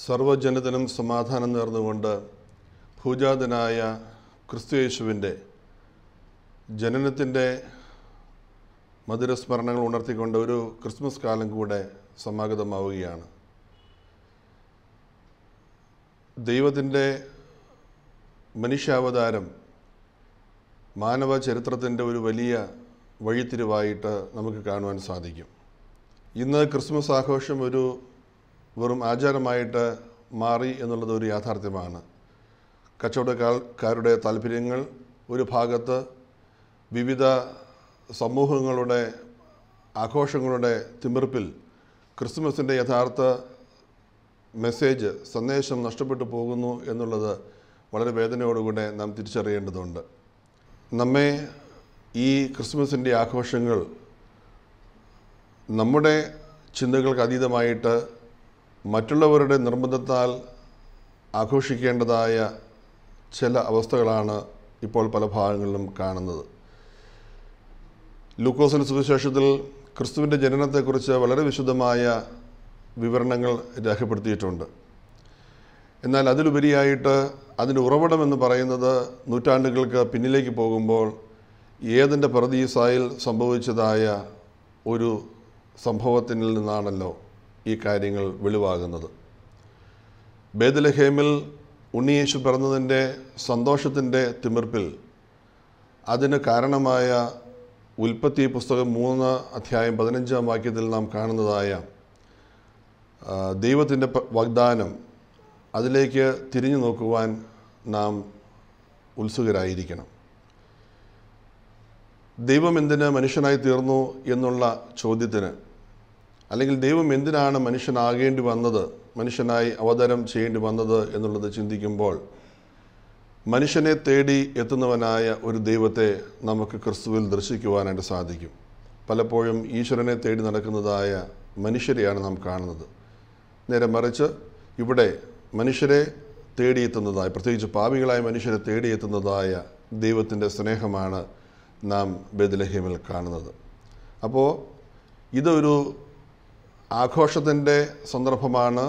സർവ്വജനത്തിനും സമാധാനം നേർന്നുകൊണ്ട് പൂജാതനായ ക്രിസ്തുയേശുവിൻ്റെ ജനനത്തിൻ്റെ മധുരസ്മരണകൾ ഉണർത്തിക്കൊണ്ട് ഒരു ക്രിസ്മസ് കാലം കൂടെ സമാഗതമാവുകയാണ്. ദൈവത്തിൻ്റെ മനുഷ്യാവതാരം മാനവ ചരിത്രത്തിൻ്റെ ഒരു വലിയ വഴിത്തിരിവായിട്ട് നമുക്ക് കാണുവാൻ സാധിക്കും. ഇന്ന് ക്രിസ്മസ് ആഘോഷം ഒരു വെറും ആചാരമായിട്ട് മാറി എന്നുള്ളത് ഒരു യാഥാർത്ഥ്യമാണ്. കച്ചവടക്കാരുടെ താല്പര്യങ്ങൾ ഒരു ഭാഗത്ത്, വിവിധ സമൂഹങ്ങളുടെ ആഘോഷങ്ങളുടെ തിമിർപ്പിൽ ക്രിസ്മസിൻ്റെ യഥാർത്ഥ മെസ്സേജ്, സന്ദേശം നഷ്ടപ്പെട്ടു പോകുന്നു എന്നുള്ളത് വളരെ വേദനയോടുകൂടെ നാം തിരിച്ചറിയേണ്ടതുണ്ട്. നമ്മെ ഈ ക്രിസ്മസിൻ്റെ ആഘോഷങ്ങൾ നമ്മുടെ ചിന്തകൾക്ക് അതീതമായിട്ട് മറ്റുള്ളവരുടെ നിർബന്ധത്താൽ ആഘോഷിക്കേണ്ടതായ ചില അവസ്ഥകളാണ് ഇപ്പോൾ പല ഭാഗങ്ങളിലും കാണുന്നത്. ലൂക്കോസിൻ്റെ സുവിശേഷത്തിൽ ക്രിസ്തുവിൻ്റെ ജനനത്തെക്കുറിച്ച് വളരെ വിശദമായ വിവരണങ്ങൾ രേഖപ്പെടുത്തിയിട്ടുണ്ട്. എന്നാൽ അതിലുപരിയായിട്ട് അതിൻ്റെ ഉറവിടമെന്ന് പറയുന്നത് നൂറ്റാണ്ടുകൾക്ക് പിന്നിലേക്ക് പോകുമ്പോൾ ഏദൻ്റെ പറുദീസായിൽ സംഭവിച്ചതായ ഒരു സംഭവത്തിൽ നിന്നാണല്ലോ ഈ കാര്യങ്ങൾ വെളിവാകുന്നത്. ബേത്ലഹേമിൽ ഉണ്ണിയേശു പിറന്നതിൻ്റെ സന്തോഷത്തിൻ്റെ തിമിർപ്പിൽ അതിന് കാരണമായ ഉൽപ്പത്തി പുസ്തകം 3:15 നാം കാണുന്നതായ ദൈവത്തിൻ്റെ വാഗ്ദാനം, അതിലേക്ക് തിരിഞ്ഞു നോക്കുവാൻ നാം ഉത്സുകരായിരിക്കണം. ദൈവം എന്തിന് മനുഷ്യനായി തീർന്നു എന്നുള്ള ചോദ്യത്തിന്, അല്ലെങ്കിൽ ദൈവം എന്തിനാണ് മനുഷ്യനാകേണ്ടി വന്നത്, മനുഷ്യനായി അവതാരം ചെയ്യേണ്ടി വന്നത് എന്നുള്ളത് ചിന്തിക്കുമ്പോൾ മനുഷ്യനെ തേടി എത്തുന്നവനായ ഒരു ദൈവത്തെ നമുക്ക് ക്രിസ്തുവിൽ ദർശിക്കുവാനായിട്ട് സാധിക്കും. പലപ്പോഴും ഈശ്വരനെ തേടി നടക്കുന്നതായ മനുഷ്യരെയാണ് നാം കാണുന്നത്. നേരെ മറിച്ച് ഇവിടെ മനുഷ്യരെ തേടിയെത്തുന്നതായ, പ്രത്യേകിച്ച് പാപികളായ മനുഷ്യരെ തേടിയെത്തുന്നതായ ദൈവത്തിൻ്റെ സ്നേഹമാണ് നാം ബേത്ലഹേമിൽ കാണുന്നത്. അപ്പോൾ ഇതൊരു ആഘോഷത്തിൻ്റെ സന്ദർഭമാണ്.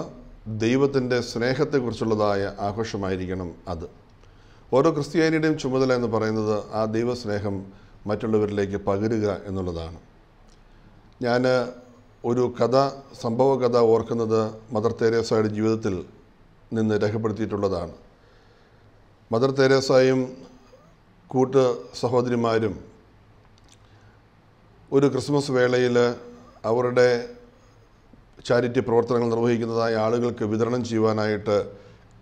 ദൈവത്തിൻ്റെ സ്നേഹത്തെക്കുറിച്ചുള്ളതായ ആഘോഷമായിരിക്കണം അത്. ഓരോ ക്രിസ്ത്യാനിയുടെയും ചുമതല എന്ന് പറയുന്നത് ആ ദൈവസ്നേഹം മറ്റുള്ളവരിലേക്ക് പകരുക എന്നുള്ളതാണ്. ഞാൻ ഒരു സംഭവ കഥ ഓർക്കുന്നത് മദർ തെരേസയുടെ ജീവിതത്തിൽ നിന്ന് രേഖപ്പെടുത്തിയിട്ടുള്ളതാണ്. മദർ തെരേസയും കൂട്ട് സഹോദരിമാരും ഒരു ക്രിസ്മസ് വേളയിൽ അവരുടെ ചാരിറ്റി പ്രവർത്തനങ്ങൾ നിർവഹിക്കുന്നതായ ആളുകൾക്ക് വിതരണം ചെയ്യുവാനായിട്ട്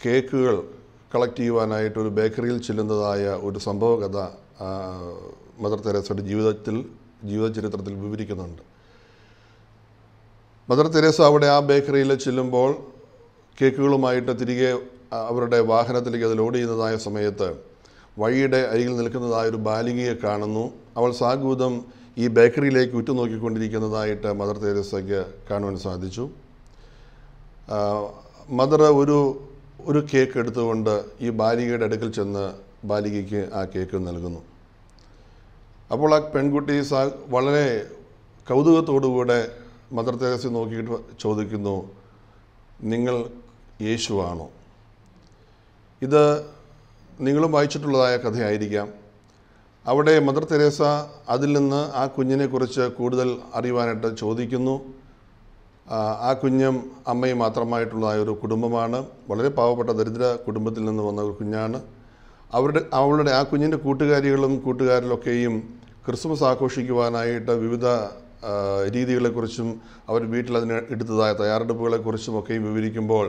കേക്കുകൾ കളക്ട് ചെയ്യുവാനായിട്ട് ഒരു ബേക്കറിയിൽ ചെല്ലുന്നതായ ഒരു സംഭവ കഥ മദർ തെരേസയുടെ ജീവിതചരിത്രത്തിൽ വിവരിക്കുന്നുണ്ട്. മദർ തെരേസ അവിടെ ആ ബേക്കറിയിൽ ചെല്ലുമ്പോൾ കേക്കുകളുമായിട്ട് തിരികെ അവരുടെ വാഹനത്തിലേക്ക് അത് ലോഡ് ചെയ്യുന്നതായ സമയത്ത് വഴിയുടെ അരികിൽ നിൽക്കുന്നതായ ഒരു ബാലികയെ കാണുന്നു. അവൾ സാഗൂതം ഈ ബേക്കറിയിലേക്ക് ഉറ്റുനോക്കിക്കൊണ്ടിരിക്കുന്നതായിട്ട് മദർ തെരേസയ്ക്ക് കാണുവാൻ സാധിച്ചു. മദർ ഒരു കേക്ക് എടുത്തുകൊണ്ട് ഈ ബാലികയുടെ അടുക്കൽ ചെന്ന് ബാലികയ്ക്ക് ആ കേക്ക് നൽകുന്നു. അപ്പോൾ ആ പെൺകുട്ടി വളരെ കൗതുകത്തോടുകൂടെ മദർ തെരേസയെ നോക്കിയിട്ട് ചോദിക്കുന്നു, നിങ്ങൾ യേശുവാണോ? ഇത് നിങ്ങളും വായിച്ചിട്ടുള്ളതായ കഥയായിരിക്കാം. അവിടെ മദർ തെരേസ അതിൽ നിന്ന് ആ കുഞ്ഞിനെക്കുറിച്ച് കൂടുതൽ അറിയുവാനായിട്ട് ചോദിക്കുന്നു. ആ കുഞ്ഞും അമ്മയും മാത്രമായിട്ടുള്ളതായ ഒരു കുടുംബമാണ്. വളരെ പാവപ്പെട്ട ദരിദ്ര കുടുംബത്തിൽ നിന്ന് വന്ന ഒരു കുഞ്ഞാണ്. അവളുടെ ആ കുഞ്ഞിൻ്റെ കൂട്ടുകാരിലൊക്കെയും ക്രിസ്മസ് ആഘോഷിക്കുവാനായിട്ട് വിവിധ രീതികളെക്കുറിച്ചും അവർ വീട്ടിൽ അതിന് എടുത്തതായ തയ്യാറെടുപ്പുകളെക്കുറിച്ചും ഒക്കെയും വിവരിക്കുമ്പോൾ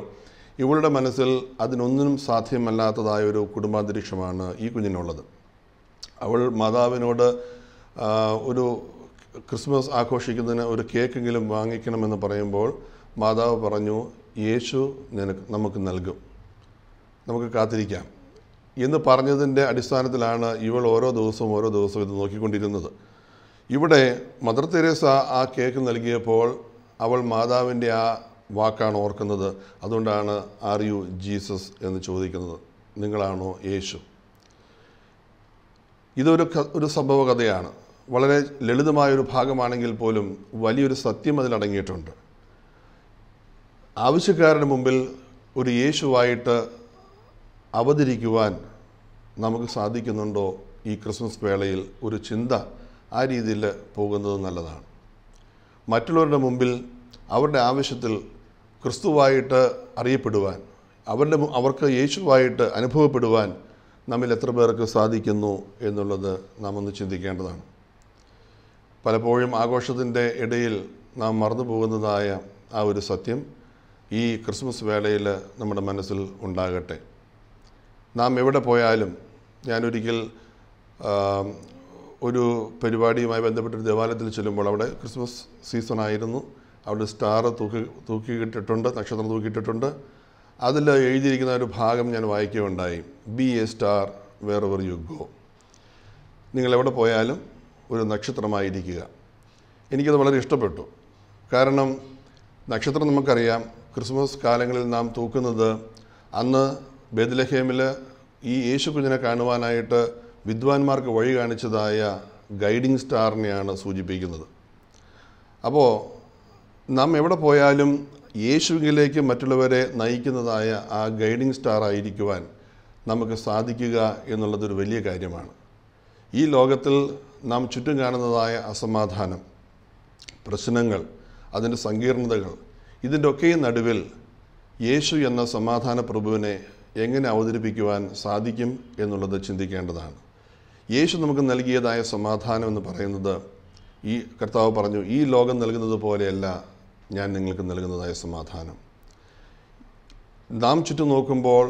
ഇവളുടെ മനസ്സിൽ അതിനൊന്നിനും സാധ്യമല്ലാത്തതായ ഒരു കുടുംബാന്തരീക്ഷമാണ് ഈ കുഞ്ഞിനുള്ളത്. അവൾ മാതാവിനോട് ഒരു ക്രിസ്മസ് ആഘോഷിക്കുന്നതിന് ഒരു കേക്കെങ്കിലും വാങ്ങിക്കണമെന്ന് പറയുമ്പോൾ മാതാവ് പറഞ്ഞു, യേശു നമുക്ക് നൽകും, നമുക്ക് കാത്തിരിക്കാം എന്ന് പറഞ്ഞതിൻ്റെ അടിസ്ഥാനത്തിലാണ് ഇവൾ ഓരോ ദിവസവും ഇത് നോക്കിക്കൊണ്ടിരുന്നത്. ഇവിടെ മദർ തെരേസ ആ കേക്ക് നൽകിയപ്പോൾ അവൾ മാതാവിൻ്റെ ആ വാക്കാണ് ഓർക്കുന്നത്. അതുകൊണ്ടാണ് ആർ യു ജീസസ് എന്ന് ചോദിക്കുന്നത്, നിങ്ങളാണോ യേശു? ഇതൊരു സംഭവ കഥയാണ്. വളരെ ലളിതമായൊരു ഭാഗമാണെങ്കിൽ പോലും വലിയൊരു സത്യം അതിലടങ്ങിയിട്ടുണ്ട്. ആവശ്യക്കാരുടെ മുമ്പിൽ ഒരു യേശുവായിട്ട് അവതരിക്കുവാൻ നമുക്ക് സാധിക്കുന്നുണ്ടോ? ഈ ക്രിസ്മസ് വേളയിൽ ഒരു ചിന്ത ആ രീതിയിൽ പോകുന്നത് നല്ലതാണ്. മറ്റുള്ളവരുടെ മുമ്പിൽ അവരുടെ ആവശ്യത്തിൽ ക്രിസ്തുവായിട്ട് അറിയപ്പെടുവാൻ, അവർക്ക് യേശുവായിട്ട് അനുഭവപ്പെടുവാൻ നമ്മിൽ എത്ര പേർക്ക് സാധിക്കുന്നു എന്നുള്ളത് നാം ഒന്ന് ചിന്തിക്കേണ്ടതാണ്. പലപ്പോഴും ആഘോഷത്തിൻ്റെ ഇടയിൽ നാം മറന്നു പോകുന്നതായ ആ ഒരു സത്യം ഈ ക്രിസ്മസ് വേളയിൽ നമ്മുടെ മനസ്സിൽ ഉണ്ടാകട്ടെ. നാം എവിടെ പോയാലും, ഞാനൊരിക്കൽ ഒരു പരിപാടിയുമായി ബന്ധപ്പെട്ടൊരു ദേവാലയത്തിൽ ചെല്ലുമ്പോൾ അവിടെ ക്രിസ്മസ് സീസണായിരുന്നു. അവിടെ സ്റ്റാർ തൂക്കിയിട്ടിട്ടുണ്ട്, നക്ഷത്രം തൂക്കിയിട്ടിട്ടുണ്ട്. അതിൽ എഴുതിയിരിക്കുന്ന ഒരു ഭാഗം ഞാൻ വായിക്കുകയുണ്ടായി. Be a star wherever you go. നിങ്ങളെവിടെ പോയാലും ഒരു നക്ഷത്രമായിരിക്കുക. എനിക്കത് വളരെ ഇഷ്ടപ്പെട്ടു. കാരണം നക്ഷത്രം നമുക്കറിയാം, ക്രിസ്മസ് കാലങ്ങളിൽ നാം തൂക്കുന്നത് അന്ന് ബേത്ലഹേമിൽ ഈ യേശു കുഞ്ഞിനെ കാണുവാനായിട്ട് വിദ്വാൻമാർക്ക് വഴി കാണിച്ചതായ ഗൈഡിങ് സ്റ്റാറിനെയാണ് സൂചിപ്പിക്കുന്നത്. അപ്പോൾ നാം എവിടെ പോയാലും യേശുവിലേക്ക് മറ്റുള്ളവരെ നയിക്കുന്നതായ ആ ഗൈഡിങ് സ്റ്റാർ ആയിരിക്കുവാൻ നമുക്ക് സാധിക്കുക എന്നുള്ളതൊരു വലിയ കാര്യമാണ്. ഈ ലോകത്തിൽ നാം ചുറ്റും കാണുന്നതായ അസമാധാനം, പ്രശ്നങ്ങൾ, അതിൻ്റെ സങ്കീർണതകൾ, ഇതിൻ്റെ ഒക്കെയും നടുവിൽ യേശു എന്ന സമാധാന പ്രഭുവിനെ എങ്ങനെ അവതരിപ്പിക്കുവാൻ സാധിക്കും എന്നുള്ളത് ചിന്തിക്കേണ്ടതാണ്. യേശു നമുക്ക് നൽകിയതായ സമാധാനം എന്ന് പറയുന്നത്, ഈ കർത്താവ് പറഞ്ഞു, ഈ ലോകം നൽകുന്നത് പോലെയല്ല ഞാൻ നിങ്ങൾക്ക് നൽകുന്നതായ സമാധാനം. നാം ചുറ്റും നോക്കുമ്പോൾ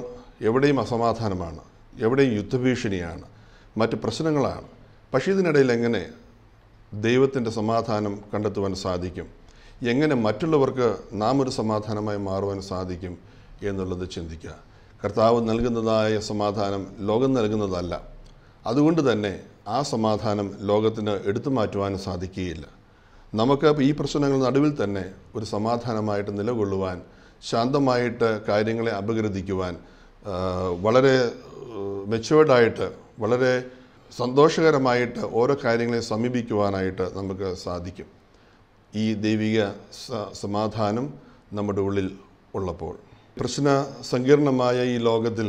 എവിടെയും അസമാധാനമാണ്, എവിടെയും യുദ്ധഭീഷണിയാണ്, മറ്റ് പ്രശ്നങ്ങളാണ്. പക്ഷേ ഇതിനിടയിൽ എങ്ങനെ ദൈവത്തിൻ്റെ സമാധാനം കണ്ടെത്തുവാൻ സാധിക്കും? എങ്ങനെ മറ്റുള്ളവർക്ക് നാം ഒരു സമാധാനമായി മാറുവാൻ സാധിക്കും എന്നുള്ളത് ചിന്തിക്കുക. കർത്താവ് നൽകുന്നതായ സമാധാനം ലോകം നൽകുന്നതല്ല. അതുകൊണ്ട് തന്നെ ആ സമാധാനം ലോകത്തിന് എടുത്തു മാറ്റുവാൻ സാധിക്കുകയില്ല. നമുക്ക് ഈ പ്രശ്നങ്ങളുടെ നടുവിൽ തന്നെ ഒരു സമാധാനമായിട്ട് നിലകൊള്ളുവാൻ, ശാന്തമായിട്ട് കാര്യങ്ങളെ അപഗ്രഥിക്കുവാൻ, വളരെ മെച്ചുവേർഡായിട്ട്, വളരെ സന്തോഷകരമായിട്ട് ഓരോ കാര്യങ്ങളെ സമീപിക്കുവാനായിട്ട് നമുക്ക് സാധിക്കും ഈ ദൈവിക സമാധാനം നമ്മുടെ ഉള്ളിൽ ഉള്ളപ്പോൾ. പ്രശ്ന സങ്കീർണമായ ഈ ലോകത്തിൽ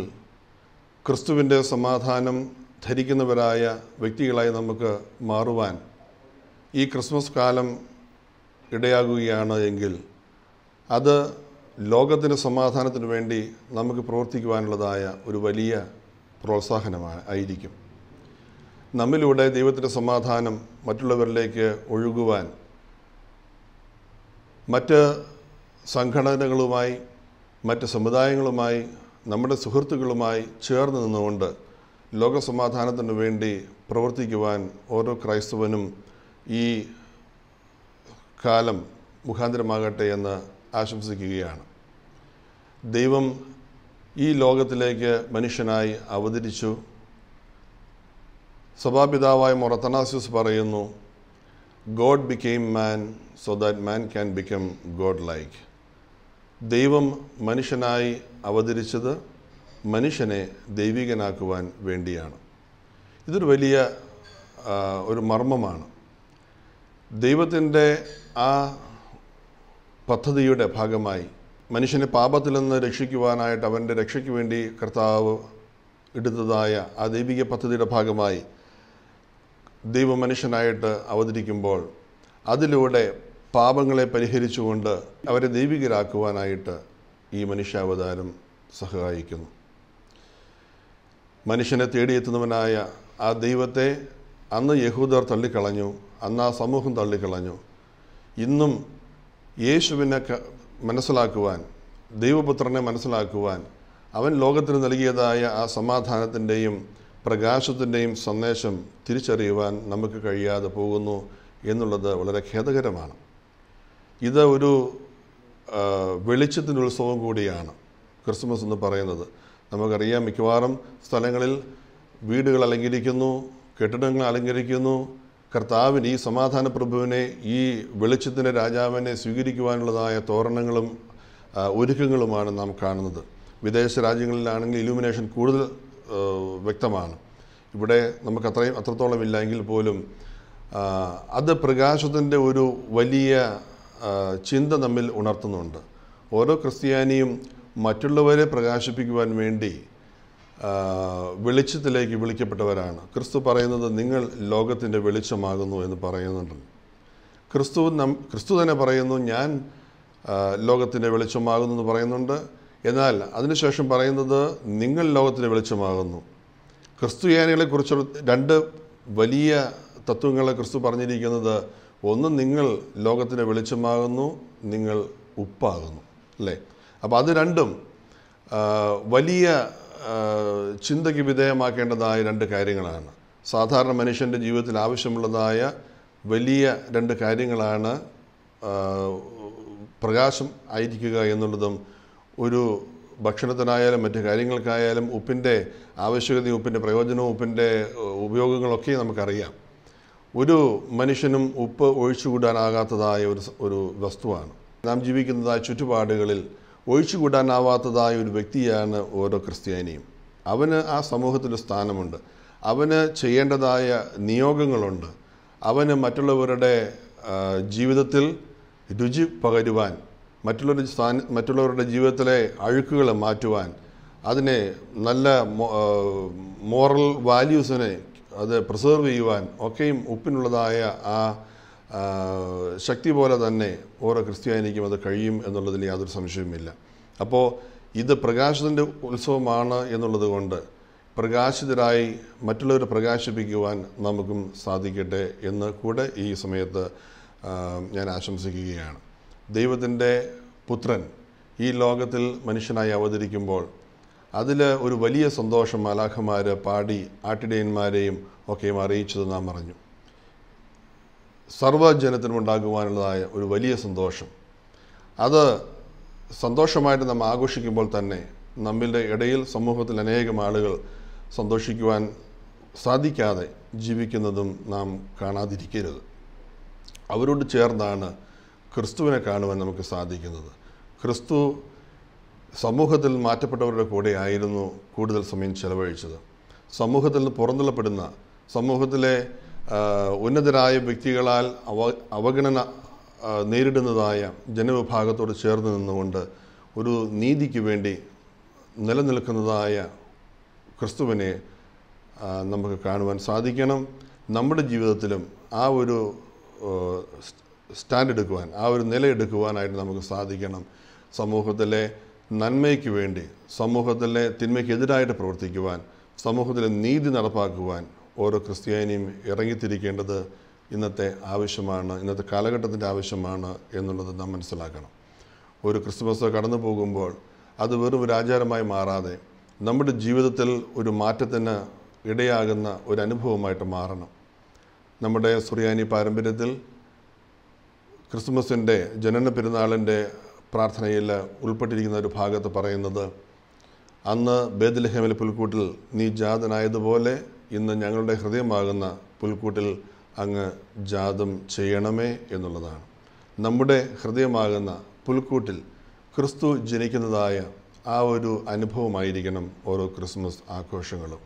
ക്രിസ്തുവിൻ്റെ സമാധാനം ധരിക്കുന്നവരായ വ്യക്തികളായി നമുക്ക് മാറുവാൻ ഈ ക്രിസ്മസ് കാലം ഇടയാകുകയാണ് എങ്കിൽ അത് ലോകത്തിൻ്റെ സമാധാനത്തിന് വേണ്ടി നമുക്ക് പ്രവർത്തിക്കുവാനുള്ളതായ ഒരു വലിയ പ്രോത്സാഹനമായിരിക്കും. നമ്മിലൂടെ ദൈവത്തിൻ്റെ സമാധാനം മറ്റുള്ളവരിലേക്ക് ഒഴുകുവാൻ മറ്റ് സംഘടനകളുമായി, മറ്റ് സമുദായങ്ങളുമായി, നമ്മുടെ സുഹൃത്തുക്കളുമായി ചേർന്ന് നിന്നുകൊണ്ട് ലോകസമാധാനത്തിന് വേണ്ടി പ്രവർത്തിക്കുവാൻ ഓരോ ക്രൈസ്തവനും ഈ കാലം മുഖാന്തരമാകട്ടെ എന്ന് ആശംസിക്കുകയാണ്. ദൈവം ഈ ലോകത്തിലേക്ക് മനുഷ്യനായി അവതരിച്ചു. സഭാപിതാവായ മോർ അത്തനാസ്യൂസ് പറയുന്നു, God became man so that man can become God-like. ദൈവം മനുഷ്യനായി അവതരിച്ചത് മനുഷ്യനെ ദൈവികനാക്കുവാൻ വേണ്ടിയാണ്. ഇതൊരു വലിയ ഒരു മർമ്മമാണ്. ദൈവത്തിൻ്റെ ആ പദ്ധതിയുടെ ഭാഗമായി മനുഷ്യനെ പാപത്തിൽ നിന്ന് രക്ഷിക്കുവാനായിട്ട് അവൻ്റെ രക്ഷയ്ക്ക് വേണ്ടി കർത്താവ് എടുത്തതായ ആ ദൈവിക പദ്ധതിയുടെ ഭാഗമായി ദൈവ മനുഷ്യനായിട്ട് അവതരിക്കുമ്പോൾ അതിലൂടെ പാപങ്ങളെ പരിഹരിച്ചുകൊണ്ട് അവരെ ദൈവികരാക്കുവാനായിട്ട് ഈ മനുഷ്യാവതാരം സഹായിക്കുന്നു. മനുഷ്യനെ തേടിയെത്തുന്നവനായ ആ ദൈവത്തെ അന്ന് യഹൂദർ തള്ളിക്കളഞ്ഞു, അന്ന് ആ സമൂഹം തള്ളിക്കളഞ്ഞു. ഇന്നും യേശുവിനെ മനസ്സിലാക്കുവാൻ, ദൈവപുത്രനെ മനസ്സിലാക്കുവാൻ, അവൻ ലോകത്തിന് നൽകിയതായ ആ സമാധാനത്തിൻ്റെയും പ്രകാശത്തിൻ്റെയും സന്ദേശം തിരിച്ചറിയുവാൻ നമുക്ക് കഴിയാതെ പോകുന്നു എന്നുള്ളത് വളരെ ഖേദകരമാണ്. ഇത് ഒരു വെളിച്ചത്തിൻ്റെ ഉത്സവം കൂടിയാണ് ക്രിസ്മസ് എന്ന് പറയുന്നത്. നമുക്കറിയാം, മിക്കവാറും സ്ഥലങ്ങളിൽ വീടുകൾ അലങ്കരിക്കുന്നു, കെട്ടിടങ്ങൾ അലങ്കരിക്കുന്നു. കർത്താവിന്, ഈ സമാധാന പ്രഭുവിനെ, ഈ വെളിച്ചത്തിൻ്റെ രാജാവിനെ സ്വീകരിക്കുവാനുള്ളതായ തോരണങ്ങളും ഒരുക്കങ്ങളുമാണ് നാം കാണുന്നത്. വിദേശ രാജ്യങ്ങളിലാണെങ്കിൽ ഇലൂമിനേഷൻ കൂടുതൽ വ്യക്തമാണ്. ഇവിടെ നമുക്ക് അത്രത്തോളം ഇല്ല എങ്കിൽ പോലും അത് പ്രകാശത്തിൻ്റെ ഒരു വലിയ ചിന്ത നമ്മിൽ ഉണർത്തുന്നുണ്ട്. ഓരോ ക്രിസ്ത്യാനിയും മറ്റുള്ളവരെ പ്രകാശിപ്പിക്കുവാൻ വേണ്ടി വെളിച്ചത്തിലേക്ക് വിളിക്കപ്പെട്ടവരാണ്. ക്രിസ്തു പറയുന്നത് നിങ്ങൾ ലോകത്തിൻ്റെ വെളിച്ചമാകുന്നു എന്ന് പറയുന്നുണ്ട്. ക്രിസ്തു തന്നെ പറയുന്നു ഞാൻ ലോകത്തിൻ്റെ വെളിച്ചമാകുന്നു എന്ന് പറയുന്നുണ്ട്. എന്നാൽ അതിനുശേഷം പറയുന്നത് നിങ്ങൾ ലോകത്തിൻ്റെ വെളിച്ചമാകുന്നു. ക്രിസ്തുയാനികളെക്കുറിച്ച് രണ്ട് വലിയ തത്വങ്ങളെ ക്രിസ്തു പറഞ്ഞിരിക്കുന്നത്, ഒന്ന് നിങ്ങൾ ലോകത്തിൻ്റെ വെളിച്ചമാകുന്നു, നിങ്ങൾ ഉപ്പാകുന്നു, അല്ലേ? അപ്പോൾ അത് രണ്ടും വലിയ ചിന്തയ്ക്ക് വിധേയമാക്കേണ്ടതായ രണ്ട് കാര്യങ്ങളാണ്. സാധാരണ മനുഷ്യൻ്റെ ജീവിതത്തിൽ ആവശ്യമുള്ളതായ വലിയ രണ്ട് കാര്യങ്ങളാണ് പ്രകാശം ആയിരിക്കുക എന്നുള്ളതും ഒരു ഭക്ഷണത്തിനായാലും മറ്റു കാര്യങ്ങൾക്കായാലും ഉപ്പിൻ്റെ ആവശ്യകതയും ഉപ്പിൻ്റെ പ്രയോജനവും ഉപ്പിൻ്റെ ഉപയോഗങ്ങളൊക്കെ നമുക്കറിയാം. ഒരു മനുഷ്യനും ഉപ്പ് ഒഴിച്ചുകൂടാനാകാത്തതായ ഒരു വസ്തുവാണ്. നാം ജീവിക്കുന്നതായ ചുറ്റുപാടുകളിൽ ഒഴിച്ചുകൂടാനാവാത്തതായ ഒരു വ്യക്തിയാണ് ഓരോ ക്രിസ്ത്യാനിയും. അവന് ആ സമൂഹത്തിൽ സ്ഥാനമുണ്ട്, അവന് ചെയ്യേണ്ടതായ നിയോഗങ്ങളുണ്ട്, അവന് ജീവിതത്തിൽ രുചി പകരുവാൻ, മറ്റുള്ളവരുടെ ജീവിതത്തിലെ അഴുക്കുകൾ മാറ്റുവാൻ, അതിനെ നല്ല മോറൽ വാല്യൂസിനെ അത് പ്രിസർവ് ചെയ്യുവാൻ ഒക്കെയും ഉപ്പിനുള്ളതായ ആ ശക്തി പോലെ തന്നെ ഓരോ ക്രിസ്ത്യാനിക്കും അത് കഴിയും എന്നുള്ളതിൽ യാതൊരു സംശയവുമില്ല. അപ്പോൾ ഇത് പ്രകാശത്തിൻ്റെ ഉത്സവമാണ് എന്നുള്ളത് കൊണ്ട് പ്രകാശിതരായി മറ്റുള്ളവരെ പ്രകാശിപ്പിക്കുവാൻ നമുക്കും സാധിക്കട്ടെ എന്ന് കൂടെ ഈ സമയത്ത് ഞാൻ ആശംസിക്കുകയാണ്. ദൈവത്തിൻ്റെ പുത്രൻ ഈ ലോകത്തിൽ മനുഷ്യനായി അവതരിക്കുമ്പോൾ അതിൽ ഒരു വലിയ സന്തോഷം മാലാഖമാർ പാടി ആട്ടിടയന്മാരെയും ഒക്കെയും അറിയിച്ചത് നാം അറിഞ്ഞു. സർവ്വജനത്തിനും ഉണ്ടാകുവാനുള്ളതായ ഒരു വലിയ സന്തോഷം, അത് സന്തോഷമായിട്ട് നാം ആഘോഷിക്കുമ്പോൾ തന്നെ നമ്മളുടെ ഇടയിൽ സമൂഹത്തിൽ അനേകം ആളുകൾ സന്തോഷിക്കുവാൻ സാധിക്കാതെ ജീവിക്കുന്നതും നാം കാണാതിരിക്കരുത്. അവരോട് ചേർന്നാണ് ക്രിസ്തുവിനെ കാണുവാൻ നമുക്ക് സാധിക്കുന്നത്. ക്രിസ്തു സമൂഹത്തിൽ മാറ്റപ്പെട്ടവരുടെ കൂടെ ആയിരുന്നു കൂടുതൽ സമയം ചെലവഴിച്ചത്. സമൂഹത്തിൽ നിന്ന് പുറന്തള്ളപ്പെടുന്ന, സമൂഹത്തിലെ ഉന്നതരായ വ്യക്തികളാൽ അവഗണന നേരിടുന്നതായ ജനവിഭാഗത്തോട് ചേർന്ന് നിന്നുകൊണ്ട് ഒരു നീതിക്ക് വേണ്ടി നിലനിൽക്കുന്നതായ ക്രിസ്തുവിനെ നമുക്ക് കാണുവാൻ സാധിക്കണം. നമ്മുടെ ജീവിതത്തിലും ആ ഒരു സ്റ്റാൻഡ് എടുക്കുവാൻ, ആ ഒരു നിലയെടുക്കുവാനായിട്ട് നമുക്ക് സാധിക്കണം. സമൂഹത്തിലെ നന്മയ്ക്ക് വേണ്ടി, സമൂഹത്തിലെ തിന്മയ്ക്കെതിരായിട്ട് പ്രവർത്തിക്കുവാൻ, സമൂഹത്തിലെ നീതി നടപ്പാക്കുവാൻ ഓരോ ക്രിസ്ത്യാനിയും ഇറങ്ങിത്തിരിക്കേണ്ടത് ഇന്നത്തെ ആവശ്യമാണ്, ഇന്നത്തെ കാലഘട്ടത്തിൻ്റെ ആവശ്യമാണ് എന്നുള്ളത് നാം മനസ്സിലാക്കണം. ഒരു ക്രിസ്തുമസ് കടന്നു പോകുമ്പോൾ അത് വെറും ഒരു ആചാരമായി മാറാതെ നമ്മുടെ ജീവിതത്തിൽ ഒരു മാറ്റത്തിന് ഇടയാകുന്ന ഒരു അനുഭവമായിട്ട് മാറണം. നമ്മുടെ സുറിയാനി പാരമ്പര്യത്തിൽ ക്രിസ്തുമസിൻ്റെ ജനന പെരുന്നാളിൻ്റെ പ്രാർത്ഥനയിൽ ഉൾപ്പെട്ടിരിക്കുന്ന ഒരു ഭാഗത്ത് പറയുന്നത്, അന്ന് ബേത്ലഹേമിലെ പുൽക്കൂട്ടിൽ നീ ജാതനായതുപോലെ ഇന്ന് ഞങ്ങളുടെ ഹൃദയമാകുന്ന പുൽക്കൂട്ടിൽ അങ്ങ് ജാതം ചെയ്യണമേ എന്നുള്ളതാണ്. നമ്മുടെ ഹൃദയമാകുന്ന പുൽക്കൂട്ടിൽ ക്രിസ്തു ജനിക്കുന്നതായ ആ ഒരു അനുഭവമായിരിക്കണം ഓരോ ക്രിസ്മസ് ആഘോഷങ്ങളും.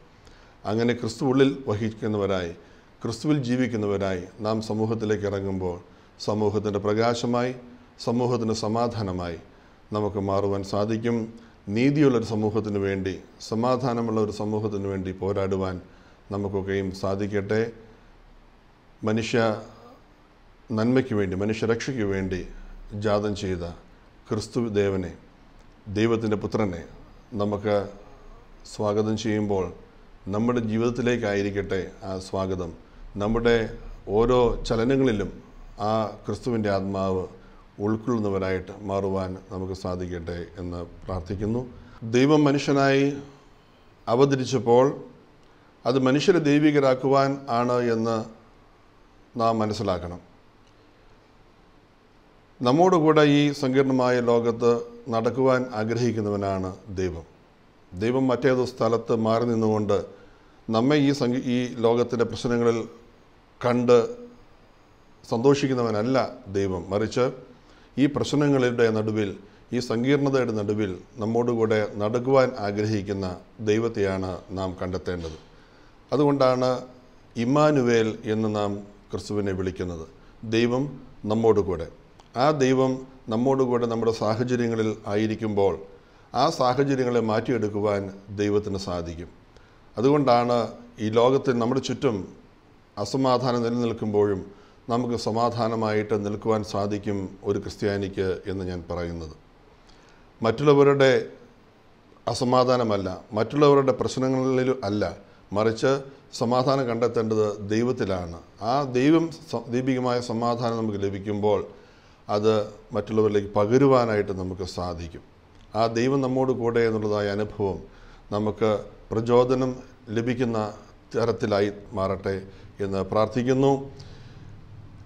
അങ്ങനെ ക്രിസ്തു ഉള്ളിൽ വഹിക്കുന്നവരായി, ക്രിസ്തുവിൽ ജീവിക്കുന്നവരായി നാം സമൂഹത്തിലേക്ക് ഇറങ്ങുമ്പോൾ സമൂഹത്തിൻ്റെ പ്രകാശമായി, സമൂഹത്തിന് സമാധാനമായി നമുക്ക് മാറുവാൻ സാധിക്കും. നീതിയുള്ളൊരു സമൂഹത്തിന് വേണ്ടി, സമാധാനമുള്ള ഒരു സമൂഹത്തിന് വേണ്ടി പോരാടുവാൻ നമുക്കൊക്കെയും സാധിക്കട്ടെ. മനുഷ്യ നന്മയ്ക്ക് വേണ്ടി, മനുഷ്യരക്ഷയ്ക്ക് വേണ്ടി ജാതം ചെയ്ത ക്രിസ്തു ദേവനെ, ദൈവത്തിൻ്റെ പുത്രനെ നമുക്ക് സ്വാഗതം ചെയ്യുമ്പോൾ നമ്മുടെ ജീവിതത്തിലേക്കായിരിക്കട്ടെ ആ സ്വാഗതം. നമ്മുടെ ഓരോ ചലനങ്ങളിലും ആ ക്രിസ്തുവിൻ്റെ ആത്മാവ് ഉൾക്കൊള്ളുന്നവരായിട്ട് മാറുവാൻ നമുക്ക് സാധിക്കട്ടെ എന്ന് പ്രാർത്ഥിക്കുന്നു. ദൈവം മനുഷ്യനായി അവതരിച്ചപ്പോൾ അത് മനുഷ്യരെ ദൈവികരാക്കുവാൻ ആണ് എന്ന് നാം മനസ്സിലാക്കണം. നമ്മോടുകൂടെ ഈ സങ്കീർണമായ ലോകത്ത് നടക്കുവാൻ ആഗ്രഹിക്കുന്നവനാണ് ദൈവം. ദൈവം മറ്റേതോ സ്ഥലത്ത് മാറി നിന്നുകൊണ്ട് നമ്മെ ഈ ലോകത്തിൻ്റെ പ്രശ്നങ്ങളിൽ കണ്ട് സന്തോഷിക്കുന്നവനല്ല ദൈവം. മറിച്ച് ഈ പ്രശ്നങ്ങളുടെ നടുവിൽ, ഈ സങ്കീർണതയുടെ നടുവിൽ നമ്മോടുകൂടെ നടക്കുവാൻ ആഗ്രഹിക്കുന്ന ദൈവത്തെയാണ് നാം കണ്ടെത്തേണ്ടത്. അതുകൊണ്ടാണ് ഇമ്മാനുവേൽ എന്ന് നാം ക്രിസ്തുവിനെ വിളിക്കുന്നത്. ദൈവം നമ്മോടുകൂടെ. ആ ദൈവം നമ്മോടുകൂടെ നമ്മുടെ സാഹചര്യങ്ങളിൽ ആയിരിക്കുമ്പോൾ ആ സാഹചര്യങ്ങളെ മാറ്റിയെടുക്കുവാൻ ദൈവത്തിന് സാധിക്കും. അതുകൊണ്ടാണ് ഈ ലോകത്തിൽ നമ്മുടെ ചുറ്റും അസമാധാനം നിലനിൽക്കുമ്പോഴും നമുക്ക് സമാധാനമായിട്ട് നിൽക്കുവാൻ സാധിക്കും ഒരു ക്രിസ്ത്യാനിക്ക് എന്ന് ഞാൻ പറയുന്നത്. മറ്റുള്ളവരുടെ അസമാധാനമല്ല, മറ്റുള്ളവരുടെ പ്രശ്നങ്ങളിൽ അല്ല, മറിച്ച് സമാധാനം കണ്ടെത്തേണ്ടത് ദൈവത്തിലാണ്. ആ ദൈവികമായ സമാധാനം നമുക്ക് ലഭിക്കുമ്പോൾ അത് മറ്റുള്ളവരിലേക്ക് പകരുവാനായിട്ട് നമുക്ക് സാധിക്കും. ആ ദൈവം നമ്മോട് കൂടെ എന്നുള്ളതായ അനുഭവം നമുക്ക് പ്രചോദനം ലഭിക്കുന്ന തരത്തിലായി മാറട്ടെ എന്ന് പ്രാർത്ഥിക്കുന്നു.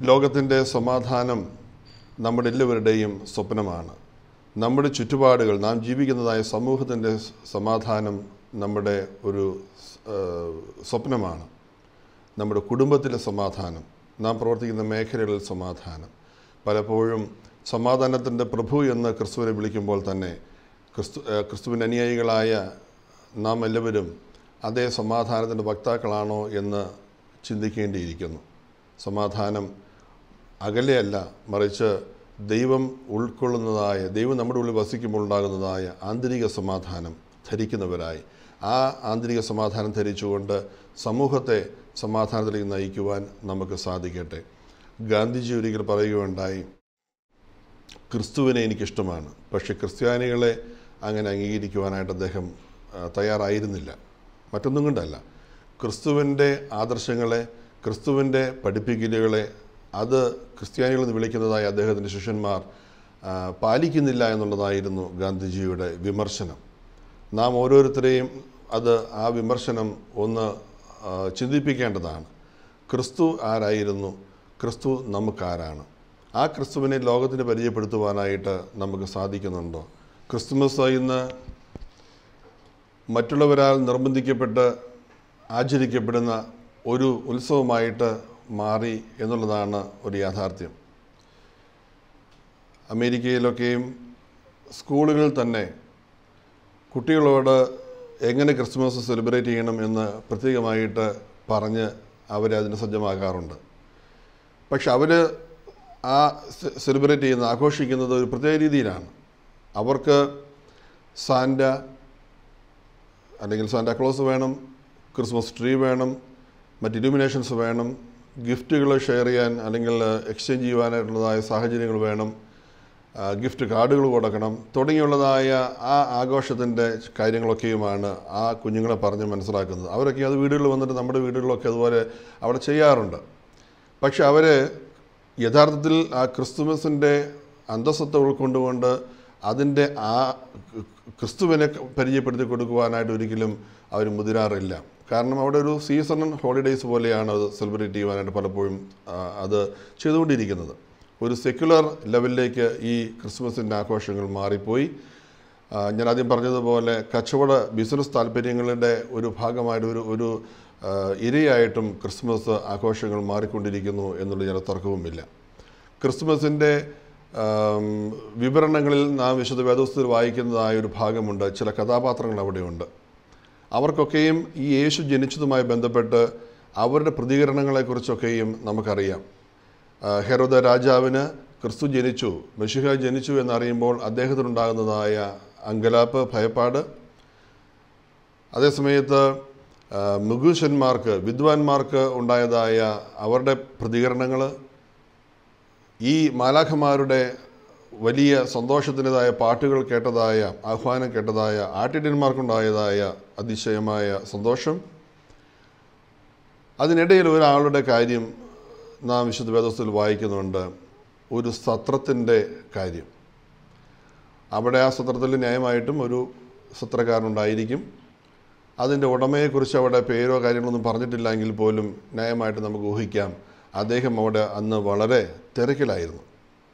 ലോകത്തിൻ്റെ സമാധാനം നമ്മുടെ എല്ലാവരുടെയും സ്വപ്നമാണ്. നമ്മുടെ ചുറ്റുപാടുകൾ, നാം ജീവിക്കുന്നതായ സമൂഹത്തിൻ്റെ സമാധാനം നമ്മുടെ ഒരു സ്വപ്നമാണ്. നമ്മുടെ കുടുംബത്തിലെ സമാധാനം, നാം പ്രവർത്തിക്കുന്ന മേഖലകളിൽ സമാധാനം. പലപ്പോഴും സമാധാനത്തിൻ്റെ പ്രഭു എന്ന് ക്രിസ്തുവിനെ വിളിക്കുമ്പോൾ തന്നെ ക്രിസ്തുവിൻ്റെ അനുയായികളായ നാം എല്ലാവരും അതേ സമാധാനത്തിൻ്റെ വക്താക്കളാണോ എന്ന് ചിന്തിക്കേണ്ടിയിരിക്കുന്നു. സമാധാനം അകലെയല്ല, മറിച്ച് ദൈവം ഉൾക്കൊള്ളുന്നതായ, ദൈവം നമ്മുടെ ഉള്ളിൽ വസിക്കുമ്പോൾ ഉണ്ടാകുന്നതായ ആന്തരിക സമാധാനം ധരിക്കുന്നവരായി, ആ ആന്തരിക സമാധാനം ധരിച്ചുകൊണ്ട് സമൂഹത്തെ സമാധാനത്തിലേക്ക് നയിക്കുവാൻ നമുക്ക് സാധിക്കട്ടെ. ഗാന്ധിജി ഒരിക്കൽ പറയുകയുണ്ടായി, ക്രിസ്തുവിനെ എനിക്കിഷ്ടമാണ്, പക്ഷേ ക്രിസ്ത്യാനികളെ അങ്ങനെ അംഗീകരിക്കുവാനായിട്ട് അദ്ദേഹം തയ്യാറായിരുന്നില്ല. മറ്റൊന്നും കൊണ്ടല്ല, ക്രിസ്തുവിൻ്റെ ആദർശങ്ങളെ, ക്രിസ്തുവിൻ്റെ പഠിപ്പിക്കലുകളെ അത് ക്രിസ്ത്യാനികളെന്ന് വിളിക്കുന്നതായി അദ്ദേഹത്തിൻ്റെ ശിഷ്യന്മാർ പാലിക്കുന്നില്ല എന്നുള്ളതായിരുന്നു ഗാന്ധിജിയുടെ വിമർശനം. നാം ഓരോരുത്തരെയും ആ വിമർശനം ഒന്ന് ചിന്തിപ്പിക്കേണ്ടതാണ്. ക്രിസ്തു ആരായിരുന്നു? ക്രിസ്തു നമുക്കാരാണ്? ആ ക്രിസ്തുവിനെ ലോകത്തിന് പരിചയപ്പെടുത്തുവാനായിട്ട് നമുക്ക് സാധിക്കുന്നുണ്ടോ? ക്രിസ്തുമസ് ഇന്ന് മറ്റുള്ളവരാൽ നിർബന്ധിക്കപ്പെട്ട് ആചരിക്കപ്പെടുന്ന ഒരു ഉത്സവമായിട്ട് മാറി എന്നുള്ളതാണ് ഒരു യാഥാർത്ഥ്യം. അമേരിക്കയിലൊക്കെയും സ്കൂളുകളിൽ തന്നെ കുട്ടികളോട് എങ്ങനെ ക്രിസ്മസ് സെലിബ്രേറ്റ് ചെയ്യണം എന്ന് പ്രത്യേകമായിട്ട് പറഞ്ഞ് അവരെ അതിന് സജ്ജമാക്കാറുണ്ട്. പക്ഷെ അവർ ആ സെലിബ്രേറ്റ് ചെയ്യുന്ന, ആഘോഷിക്കുന്നത് ഒരു പ്രത്യേക രീതിയിലാണ്. അവർക്ക് സാന്റ അല്ലെങ്കിൽ സാന്റാ ക്ലോസ് വേണം, ക്രിസ്മസ് ട്രീ വേണം, മറ്റ് ഇലുമിനേഷൻസ് വേണം, ഗിഫ്റ്റുകൾ ഷെയർ ചെയ്യാൻ അല്ലെങ്കിൽ എക്സ്ചേഞ്ച് ചെയ്യുവാനായിട്ടുള്ളതായ സാഹചര്യങ്ങൾ വേണം, ഗിഫ്റ്റ് കാർഡുകൾ കൊടുക്കണം തുടങ്ങിയുള്ളതായ ആ ആഘോഷത്തിൻ്റെ കാര്യങ്ങളൊക്കെയുമാണ് ആ കുഞ്ഞുങ്ങളെ പറഞ്ഞ് മനസ്സിലാക്കുന്നത്. അവരൊക്കെ അത് വീടുകളിൽ വന്നിട്ട് നമ്മുടെ വീടുകളിലൊക്കെ അതുപോലെ അവിടെ ചെയ്യാറുണ്ട്. പക്ഷെ അവർ യഥാർത്ഥത്തിൽ ആ ക്രിസ്തുമസിൻ്റെ അന്തസ്സത്തെ ഉൾക്കൊണ്ടുകൊണ്ട് അതിൻ്റെ ആ ക്രിസ്തുവിനെ പരിചയപ്പെടുത്തി കൊടുക്കുവാനായിട്ട് ഒരിക്കലും അവർ മുതിരാറില്ല. കാരണം അവിടെ ഒരു സീസണൽ ഹോളിഡേയ്സ് പോലെയാണ് അത് സെലിബ്രേറ്റ് ചെയ്യുവാനായിട്ട് പലപ്പോഴും അത് ചെയ്തുകൊണ്ടിരിക്കുന്നത്. ഒരു സെക്യുലർ ലെവലിലേക്ക് ഈ ക്രിസ്മസിൻ്റെ ആഘോഷങ്ങൾ മാറിപ്പോയി. ഞാൻ ആദ്യം പറഞ്ഞതുപോലെ കച്ചവട ബിസിനസ് താല്പര്യങ്ങളുടെ ഒരു ഭാഗമായിട്ട് ഒരു ഇരയായിട്ടും ക്രിസ്മസ് ആഘോഷങ്ങൾ മാറിക്കൊണ്ടിരിക്കുന്നു എന്നുള്ള ഞാൻ തർക്കവുമില്ല. ക്രിസ്മസിൻ്റെ വിവരണങ്ങളിൽ നാം വിശുദ്ധ വേദപുസ്തകത്തിൽ വായിക്കുന്നതായ ഒരു ഭാഗമുണ്ട്. ചില കഥാപാത്രങ്ങൾ അവിടെയുണ്ട്. അവർക്കൊക്കെയും ഈ യേശു ജനിച്ചതുമായി ബന്ധപ്പെട്ട് അവരുടെ പ്രതികരണങ്ങളെക്കുറിച്ചൊക്കെയും നമുക്കറിയാം. ഹെരോദ രാജാവിന് ക്രിസ്തു ജനിച്ചു, മെശിഹ ജനിച്ചു എന്നറിയുമ്പോൾ അദ്ദേഹത്തിനുണ്ടാകുന്നതായ അങ്കലാപ്പ്, ഭയപ്പാട്. അതേസമയത്ത് മുഗുഷന്മാർക്ക്, വിദ്വാൻമാർക്ക് ഉണ്ടായതായ അവരുടെ പ്രതികരണങ്ങൾ, ഈ മാലാഖമാരുടെ വലിയ സന്തോഷത്തിൻ്റെതായ പാട്ടുകൾ കേട്ടതായ, ആഹ്വാനം കേട്ടതായ ആട്ടിടയന്മാർക്കുണ്ടായതായ അതിശയമായ സന്തോഷം. അതിനിടയിൽ ഒരാളുടെ കാര്യം നാം വിശുദ്ധ വേദപുസ്തകത്തിൽ വായിക്കുന്നുണ്ട്, ഒരു സത്രത്തിൻ്റെ കാര്യം. അവിടെ ആ സത്രത്തിൽ ന്യായമായിട്ടും ഒരു സത്രക്കാരനുണ്ടായിരിക്കും. അതിൻ്റെ ഉടമയെക്കുറിച്ച് അവിടെ പേരോ കാര്യങ്ങളൊന്നും പറഞ്ഞിട്ടില്ല എങ്കിൽ പോലും ന്യായമായിട്ട് നമുക്ക് ഊഹിക്കാം അദ്ദേഹം അവിടെ അന്ന് വളരെ തിരക്കിലായിരുന്നു.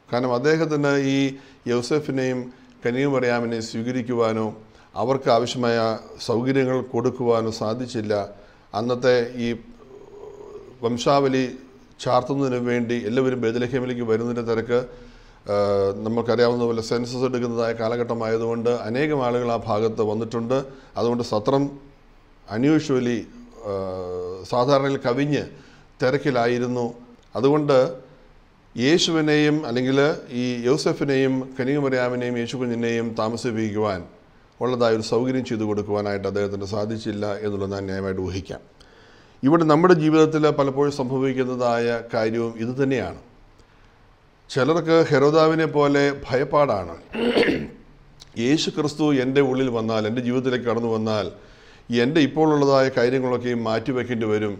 കാരണം അദ്ദേഹത്തിന് ഈ യോസെഫിനെയും കന്യകമറിയാമിനെയും സ്വീകരിക്കുവാനോ അവർക്ക് ആവശ്യമായ സൗകര്യങ്ങൾ കൊടുക്കുവാനോ സാധിച്ചില്ല. അന്നത്തെ ഈ വംശാവലി ചാർത്തുന്നതിന് വേണ്ടി എല്ലാവരും ബേത്ലഹേമിലേക്ക് വരുന്നതിൻ്റെ തിരക്ക്, നമുക്കറിയാവുന്ന പോലെ സെൻസസ് എടുക്കുന്നതായ കാലഘട്ടമായതുകൊണ്ട് അനേകം ആളുകൾ ആ ഭാഗത്ത് വന്നിട്ടുണ്ട്. അതുകൊണ്ട് സത്രം അൺയൂഷ്വലി സാധാരണയിൽ കവിഞ്ഞ് തിരക്കിലായിരുന്നു. അതുകൊണ്ട് യേശുവിനെയും അല്ലെങ്കിൽ ഈ യോസെഫിനെയും കന്യകമറിയാമിനെയും യേശു കുഞ്ഞിനെയും താമസിപ്പിക്കുവാൻ ഉള്ളതായൊരു സൗകര്യം ചെയ്തു കൊടുക്കുവാനായിട്ട് അദ്ദേഹത്തിന് സാധിച്ചില്ല എന്നുള്ളത് ഞാൻ ന്യായമായിട്ട് ഊഹിക്കാം. ഇവിടെ നമ്മുടെ ജീവിതത്തിൽ പലപ്പോഴും സംഭവിക്കുന്നതായ കാര്യവും ഇതുതന്നെയാണ്. ചിലർക്ക് ഹെരോദാവിനെ പോലെ ഭയപ്പാടാണ്. യേശു ക്രിസ്തു എൻ്റെ ഉള്ളിൽ വന്നാൽ, എൻ്റെ ജീവിതത്തിലേക്ക് കടന്നു വന്നാൽ എൻ്റെ ഇപ്പോഴുള്ളതായ കാര്യങ്ങളൊക്കെയും മാറ്റിവെക്കേണ്ടി വരും.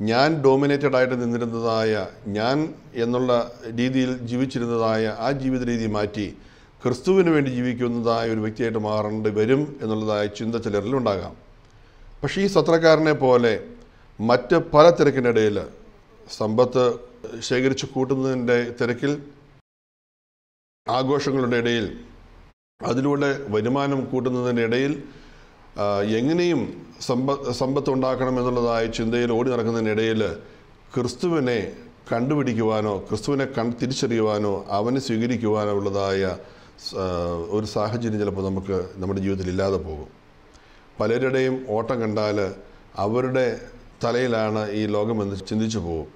ഞാൻ ഡോമിനേറ്റഡ് ആയിട്ട് നിന്നിരുന്നതായ, ഞാൻ എന്നുള്ള രീതിയിൽ ജീവിച്ചിരുന്നതായ ആ ജീവിത രീതി മാറ്റി ക്രിസ്തുവിന് വേണ്ടി ജീവിക്കുന്നതായ ഒരു വ്യക്തിയായിട്ട് മാറേണ്ടി വരും എന്നുള്ളതായ ചിന്ത ചിലരിലുണ്ടാകാം. പക്ഷേ ഈ സത്രക്കാരനെ പോലെ മറ്റ് പല തിരക്കിനിടയിൽ, സമ്പത്ത് ശേഖരിച്ച് കൂട്ടുന്നതിൻ്റെ തിരക്കിൽ, ആഘോഷങ്ങളുടെ ഇടയിൽ, അതിലൂടെ വരുമാനം കൂട്ടുന്നതിൻ്റെ ഇടയിൽ എങ്ങനെയും സമ്പത്ത് ഉണ്ടാക്കണം എന്നുള്ളതായ ചിന്തയിൽ ഓടി നടക്കുന്നതിനിടയിൽ ക്രിസ്തുവിനെ കണ്ടുപിടിക്കുവാനോ ക്രിസ്തുവിനെ തിരിച്ചറിയുവാനോ അവനെ സ്വീകരിക്കുവാനോ ഉള്ളതായ ഒരു സാഹചര്യം ചിലപ്പോൾ നമുക്ക് നമ്മുടെ ജീവിതത്തിൽ ഇല്ലാതെ പോകും. പലരുടെയും ഓട്ടം കണ്ടാൽ അവരുടെ തലയിലാണ് ഈ ലോകമെന്ന് ചിന്തിച്ചു പോകും.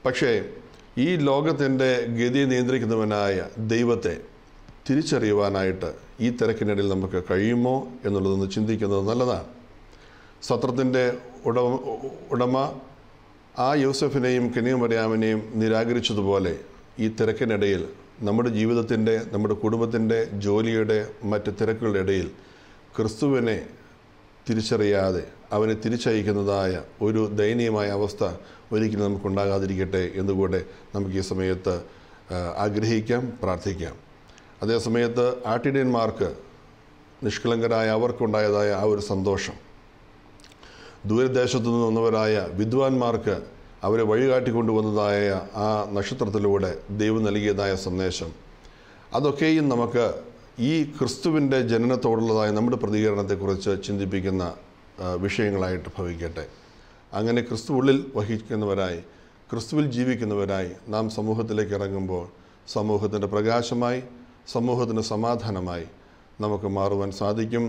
പക്ഷേ ഈ ലോകത്തിൻ്റെ ഗതി നിയന്ത്രിക്കുന്നവനായ ദൈവത്തെ തിരിച്ചറിയുവാനായിട്ട് ഈ തിരക്കിനിടയിൽ നമുക്ക് കഴിയുമോ എന്നുള്ളതൊന്ന് ചിന്തിക്കുന്നത് നല്ലതാണ്. സത്രത്തിൻ്റെ ഉടമ ആ യോസഫിനെയും കന്യാമറിയാമിനെയും നിരാകരിച്ചതുപോലെ ഈ തിരക്കിനിടയിൽ നമ്മുടെ ജീവിതത്തിൻ്റെ, നമ്മുടെ കുടുംബത്തിൻ്റെ, ജോലിയുടെ മറ്റ് തിരക്കുകളുടെ ഇടയിൽ ക്രിസ്തുവിനെ തിരിച്ചറിയാതെ അവനെ തിരിച്ചയക്കുന്നതായ ഒരു ദയനീയമായ അവസ്ഥ ഒരിക്കലും നമുക്കുണ്ടാകാതിരിക്കട്ടെ എന്നുകൂടെ നമുക്ക് ഈ സമയത്ത് ആഗ്രഹിക്കാം, പ്രാർത്ഥിക്കാം. അതേസമയത്ത് ആട്ടിടയന്മാർക്ക്, നിഷ്കളങ്കരായ അവർക്കുണ്ടായതായ ആ ഒരു സന്തോഷം, ദൂരദേശത്തു നിന്ന് വന്നവരായ വിദ്വാൻമാർക്ക് അവരെ വഴികാട്ടിക്കൊണ്ടുവന്നതായ ആ നക്ഷത്രത്തിലൂടെ ദൈവം നൽകിയതായ സന്ദേശം, അതൊക്കെയും നമുക്ക് ഈ ക്രിസ്തുവിൻ്റെ ജനനത്തോടുള്ളതായ നമ്മുടെ പ്രതികരണത്തെക്കുറിച്ച് ചിന്തിപ്പിക്കുന്ന വിഷയങ്ങളായിട്ട് ഭവിക്കട്ടെ. അങ്ങനെ ക്രിസ്തു ഉള്ളിൽ വഹിക്കുന്നവരായി, ക്രിസ്തുവിൽ ജീവിക്കുന്നവരായി നാം സമൂഹത്തിലേക്ക് ഇറങ്ങുമ്പോൾ സമൂഹത്തിൻ്റെ പ്രകാശമായി, സമൂഹത്തിന് സമാധാനമായി നമുക്ക് മാറുവാൻ സാധിക്കും.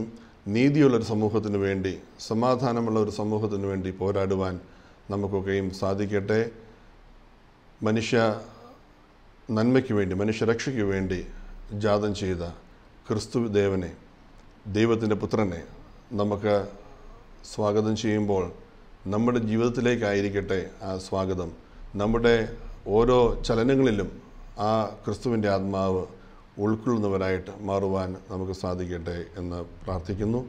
നീതിയുള്ളൊരു സമൂഹത്തിന് വേണ്ടി, സമാധാനമുള്ള ഒരു സമൂഹത്തിന് വേണ്ടി പോരാടുവാൻ നമുക്കൊക്കെയും സാധിക്കട്ടെ. മനുഷ്യ നന്മയ്ക്ക് വേണ്ടി, മനുഷ്യരക്ഷയ്ക്ക് വേണ്ടി ജാതം ചെയ്ത ക്രിസ്തു ദേവനെ, ദൈവത്തിൻ്റെ പുത്രനെ നമുക്ക് സ്വാഗതം ചെയ്യുമ്പോൾ നമ്മുടെ ജീവിതത്തിലേക്കായിരിക്കട്ടെ ആ സ്വാഗതം. നമ്മുടെ ഓരോ ചലനങ്ങളിലും ആ ക്രിസ്തുവിൻ്റെ ആത്മാവ് ഉൾക്കൊള്ളുന്നവരായിട്ട് മാറുവാൻ നമുക്ക് സാധിക്കട്ടെ എന്ന് പ്രാർത്ഥിക്കുന്നു,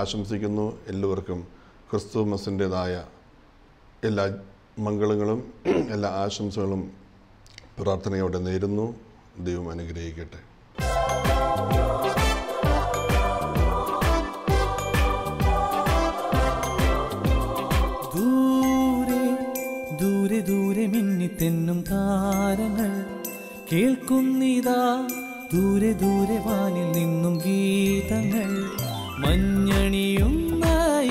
ആശംസിക്കുന്നു. എല്ലാവർക്കും ക്രിസ്തുമസിൻ്റേതായ എല്ലാ മംഗളങ്ങളും എല്ലാ ആശംസകളും പ്രാർത്ഥനയോടെ നേരുന്നു. ദൈവം അനുഗ്രഹിക്കട്ടെ. ദൂരെ ദൂരെ മിന്നിത്തെന്നും താരങ്ങൾ കേൾക്കുന്നിതാ, ദൂരെ ദൂരെ വാനിൽ നിന്നും ഗീതങ്ങൾ. മഞ്ഞണിയുന്ന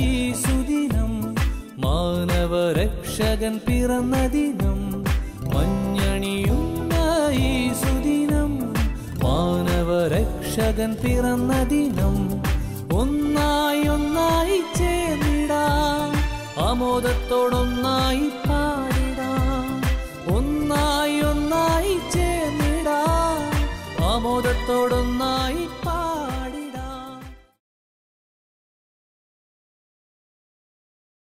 ഈ സുദിനം മാനവരക്ഷകൻ പിറന്ന ദിനം. മഞ്ഞണിയുന്ന ഈ സുദിനം മാനവരക്ഷകൻ പിറന്ന ദിനം. ഒന്നായി ഒന്നായി ചേർന്നിടാം, ആമോദത്തോടൊന്നായി